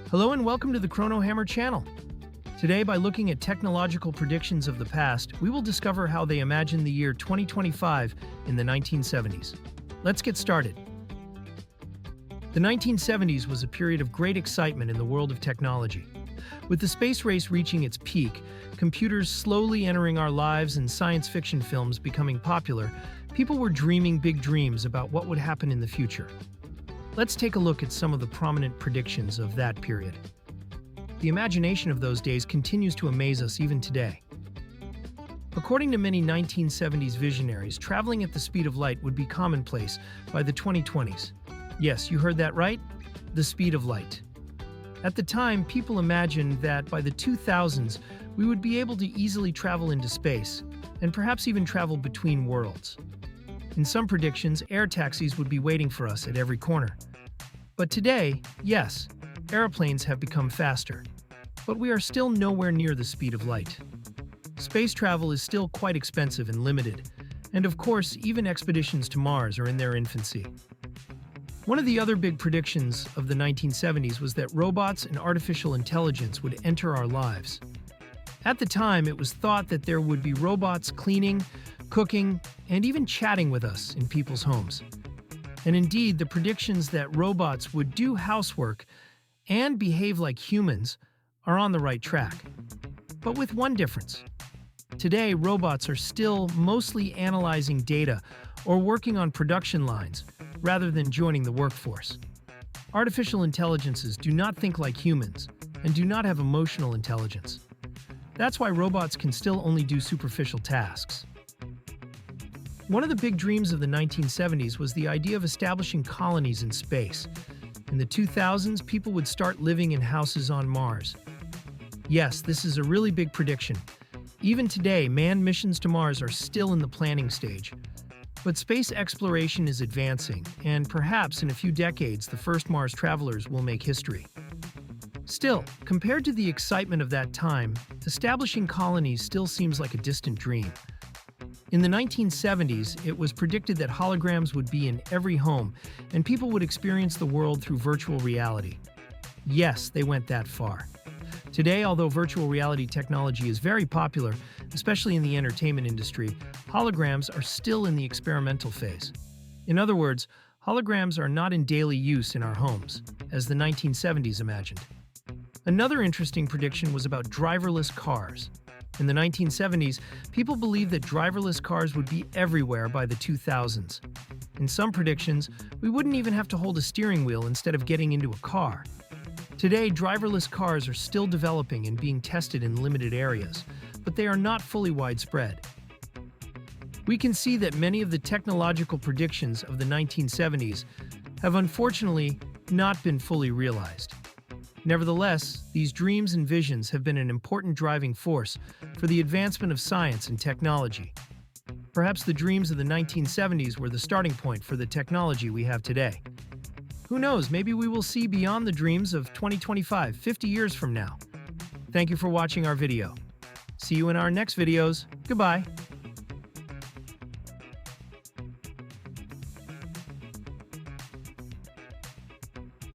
Hello and welcome to the Chrono Hammer channel. Today, by looking at technological predictions of the past, we will discover how they imagined the year 2025 in the 1970s. Let's get started. The 1970s was a period of great excitement in the world of technology. With the space race reaching its peak, computers slowly entering our lives and science fiction films becoming popular, people were dreaming big dreams about what would happen in the future. Let's take a look at some of the prominent predictions of that period. The imagination of those days continues to amaze us even today. According to many 1970s visionaries, traveling at the speed of light would be commonplace by the 2020s. Yes, you heard that right, the speed of light. At the time, people imagined that by the 2000s, we would be able to easily travel into space, and perhaps even travel between worlds. In some predictions, air taxis would be waiting for us at every corner. But today, yes, airplanes have become faster, but we are still nowhere near the speed of light. Space travel is still quite expensive and limited, and of course, even expeditions to Mars are in their infancy. One of the other big predictions of the 1970s was that robots and artificial intelligence would enter our lives. At the time, it was thought that there would be robots cleaning, cooking, and even chatting with us in people's homes. And indeed, the predictions that robots would do housework and behave like humans are on the right track. But with one difference. Today, robots are still mostly analyzing data or working on production lines rather than joining the workforce. Artificial intelligences do not think like humans and do not have emotional intelligence. That's why robots can still only do superficial tasks. One of the big dreams of the 1970s was the idea of establishing colonies in space. In the 2000s, people would start living in houses on Mars. Yes, this is a really big prediction. Even today, manned missions to Mars are still in the planning stage. But space exploration is advancing, and perhaps in a few decades, the first Mars travelers will make history. Still, compared to the excitement of that time, establishing colonies still seems like a distant dream. In the 1970s, it was predicted that holograms would be in every home, and people would experience the world through virtual reality. Yes, they went that far. Today, although virtual reality technology is very popular, especially in the entertainment industry, holograms are still in the experimental phase. In other words, holograms are not in daily use in our homes, as the 1970s imagined. Another interesting prediction was about driverless cars. In the 1970s, people believed that driverless cars would be everywhere by the 2000s. In some predictions, we wouldn't even have to hold a steering wheel instead of getting into a car. Today, driverless cars are still developing and being tested in limited areas, but they are not fully widespread. We can see that many of the technological predictions of the 1970s have unfortunately not been fully realized. Nevertheless, these dreams and visions have been an important driving force for the advancement of science and technology. Perhaps the dreams of the 1970s were the starting point for the technology we have today. Who knows, maybe we will see beyond the dreams of 2025, 50 years from now. Thank you for watching our video. See you in our next videos. Goodbye.